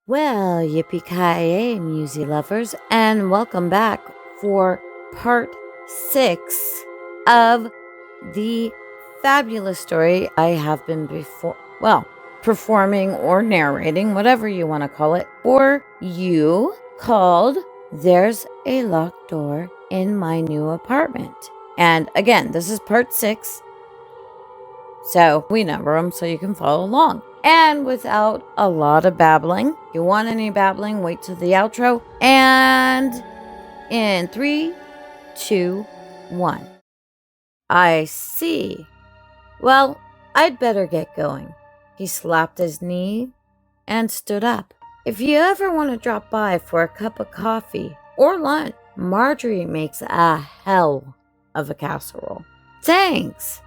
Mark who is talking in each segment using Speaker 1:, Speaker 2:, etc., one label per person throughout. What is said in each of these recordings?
Speaker 1: Well, Yippee-Ki-Ya Musey lovers, and welcome back for part 6 of the fabulous story I have been performing or narrating, whatever you want to call it, for you, called There's a Locked Door in My New Apartment. And again, this is part 6. So we number them so you can follow along. And without a lot of babbling, if you want any babbling, wait till the outro. And in 3, 2, 1. I see. Well, I'd better get going. He slapped his knee and stood up. If you ever want to drop by for a cup of coffee or lunch, Marjorie makes a hell of a casserole. Thanks.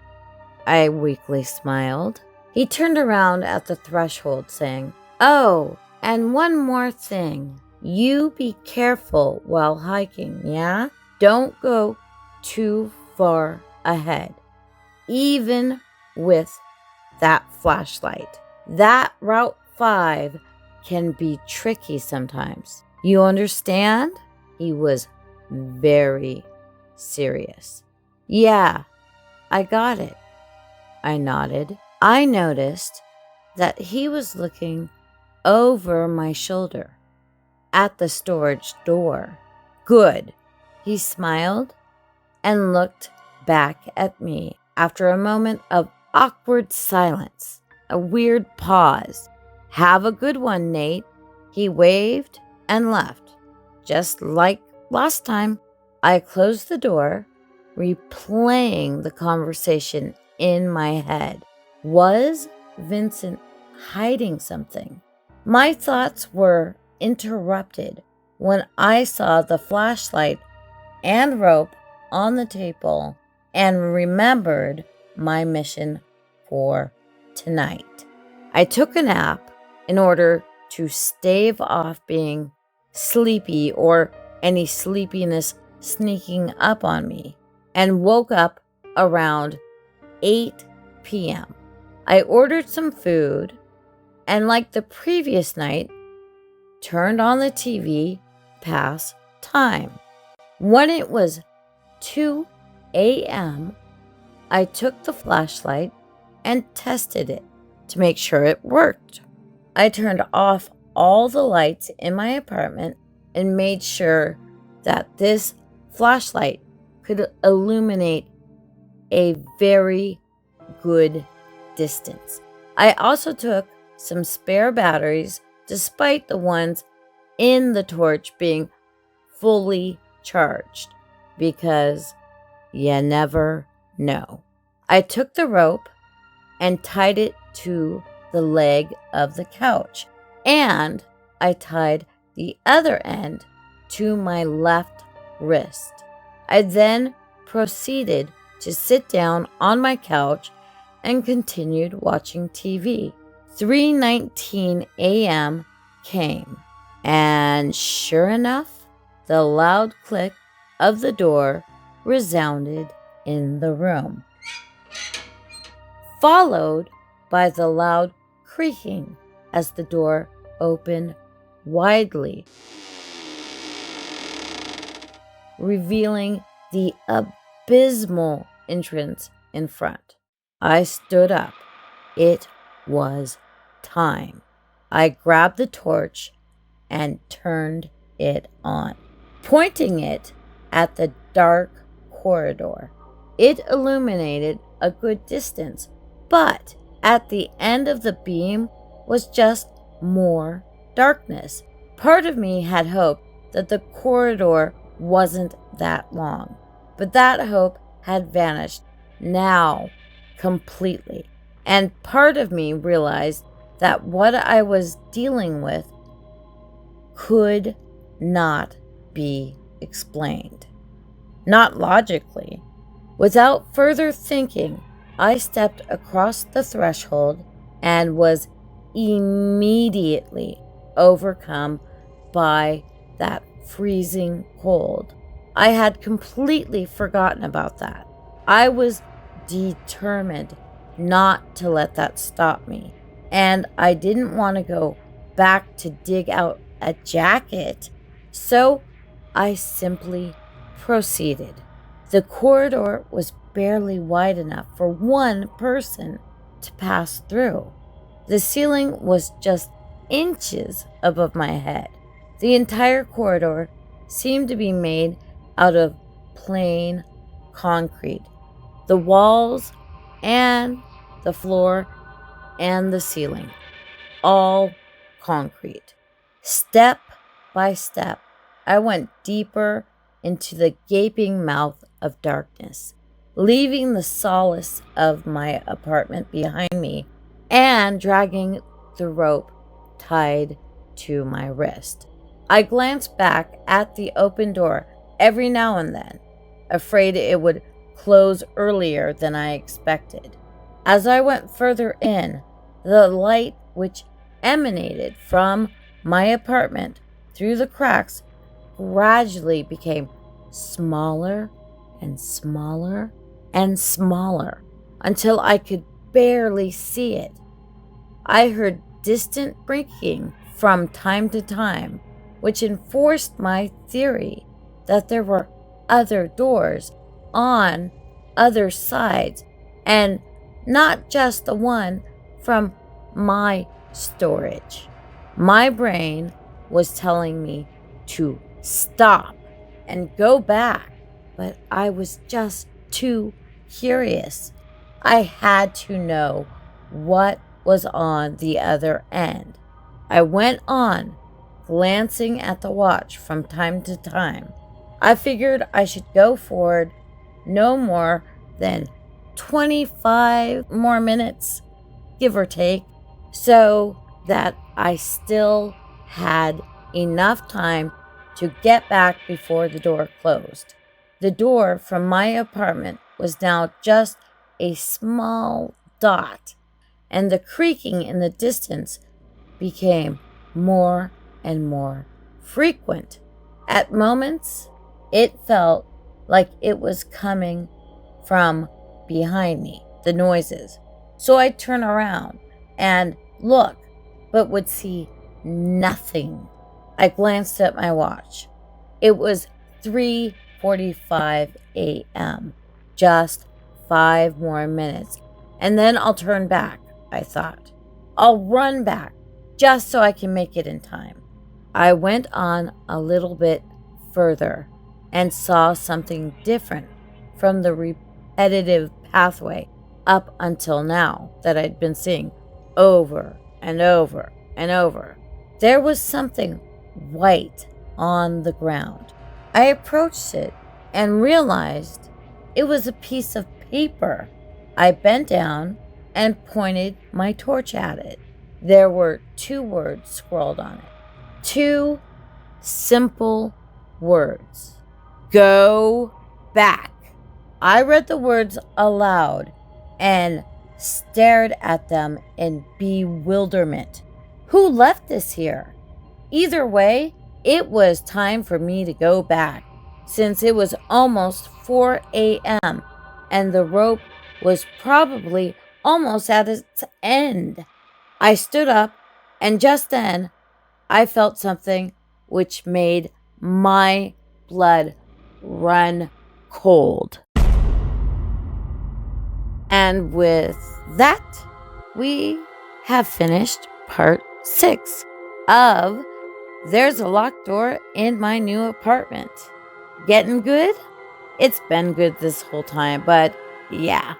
Speaker 1: I weakly smiled. He turned around at the threshold, saying, "Oh, and one more thing. You be careful while hiking, yeah? Don't go too far ahead, even with that flashlight. That Route 5 can be tricky sometimes. You understand?" He was very serious. "Yeah, I got it." I nodded. I noticed that he was looking over my shoulder at the storage door. Good. He smiled and looked back at me after a moment of awkward silence, a weird pause. "Have a good one, Nate." He waved and left. Just like last time, I closed the door, replaying the conversation in my head. Was Vincent hiding something? My thoughts were interrupted when I saw the flashlight and rope on the table and remembered my mission for tonight. I took a nap in order to stave off being sleepy or any sleepiness sneaking up on me, and woke up around 8 p.m. I ordered some food and, like the previous night, turned on the TV, pass time. When it was 2 a.m., I took the flashlight and tested it to make sure it worked. I turned off all the lights in my apartment and made sure that this flashlight could illuminate a very good distance. I also took some spare batteries, despite the ones in the torch being fully charged, because you never know. I took the rope and tied it to the leg of the couch, and I tied the other end to my left wrist. I then proceeded to sit down on my couch and continued watching TV. 3:19 a.m. came, and sure enough, the loud click of the door resounded in the room, followed by the loud creaking as the door opened widely, revealing the abysmal entrance in front. I stood up. It was time. I grabbed the torch and turned it on, pointing it at the dark corridor. It illuminated a good distance, but at the end of the beam was just more darkness. Part of me had hoped that the corridor wasn't that long, but that hope had vanished now completely. And part of me realized that what I was dealing with could not be explained. Not logically. Without further thinking, I stepped across the threshold and was immediately overcome by that freezing cold. I had completely forgotten about that. I was determined not to let that stop me, and I didn't want to go back to dig out a jacket. So I simply proceeded. The corridor was barely wide enough for one person to pass through. The ceiling was just inches above my head. The entire corridor seemed to be made out of plain concrete. The walls and the floor and the ceiling, all concrete. Step by step, I went deeper into the gaping mouth of darkness, leaving the solace of my apartment behind me and dragging the rope tied to my wrist. I glanced back at the open door every now and then, afraid it would close earlier than I expected. As I went further in, the light which emanated from my apartment through the cracks gradually became smaller and smaller and smaller until I could barely see it. I heard distant creaking from time to time, which enforced my theory that there were other doors on other sides and not just the one from my storage. My brain was telling me to stop and go back, but I was just too curious. I had to know what was on the other end. I went on, glancing at the watch from time to time. I figured I should go forward no more than 25 more minutes, give or take, so that I still had enough time to get back before the door closed. The door from my apartment was now just a small dot, and the creaking in the distance became more and more frequent. At moments, it felt like it was coming from behind me, the noises. So I'd turn around and look, but would see nothing. I glanced at my watch. It was 3:45 a.m. Just 5 more minutes, and then I'll turn back, I thought. I'll run back just so I can make it in time. I went on a little bit further and saw something different from the repetitive pathway up until now that I'd been seeing over and over and over. There was something white on the ground. I approached it and realized it was a piece of paper. I bent down and pointed my torch at it. There were 2 words scrawled on it. 2 simple words. Go back. I read the words aloud and stared at them in bewilderment. Who left this here? Either way, it was time for me to go back, since it was almost 4 a.m. and the rope was probably almost at its end. I stood up, and just then, I felt something which made my blood run cold. And with that, we have finished part 6 of There's a Locked Door in My New Apartment. Getting good? It's been good this whole time, but yeah,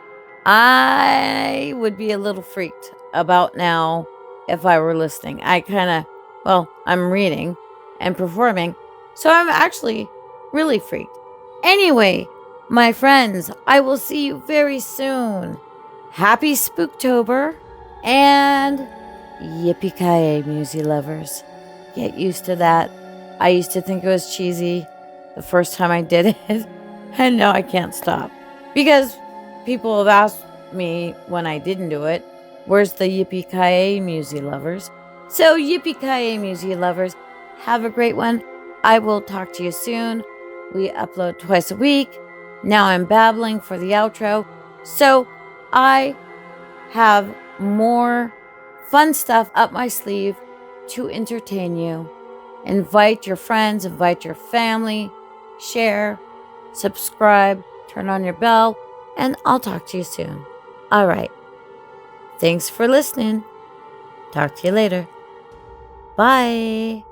Speaker 1: I would be a little freaked about now if I were listening. I'm reading and performing, so I'm actually really freaked. Anyway, my friends, I will see you very soon. Happy Spooktober and Yippee-Ki-Ya Musey lovers. Get used to that. I used to think it was cheesy the first time I did it, and now I can't stop. Because people have asked me when I didn't do it, where's the Yippee-Ki-Ya Musey lovers? So Yippee-Ki-Ya Musey lovers, have a great one. I will talk to you soon. We upload twice a week. Now I'm babbling for the outro. So I have more fun stuff up my sleeve to entertain you. Invite your friends, invite your family, share, subscribe, turn on your bell, and I'll talk to you soon. All right. Thanks for listening. Talk to you later. Bye.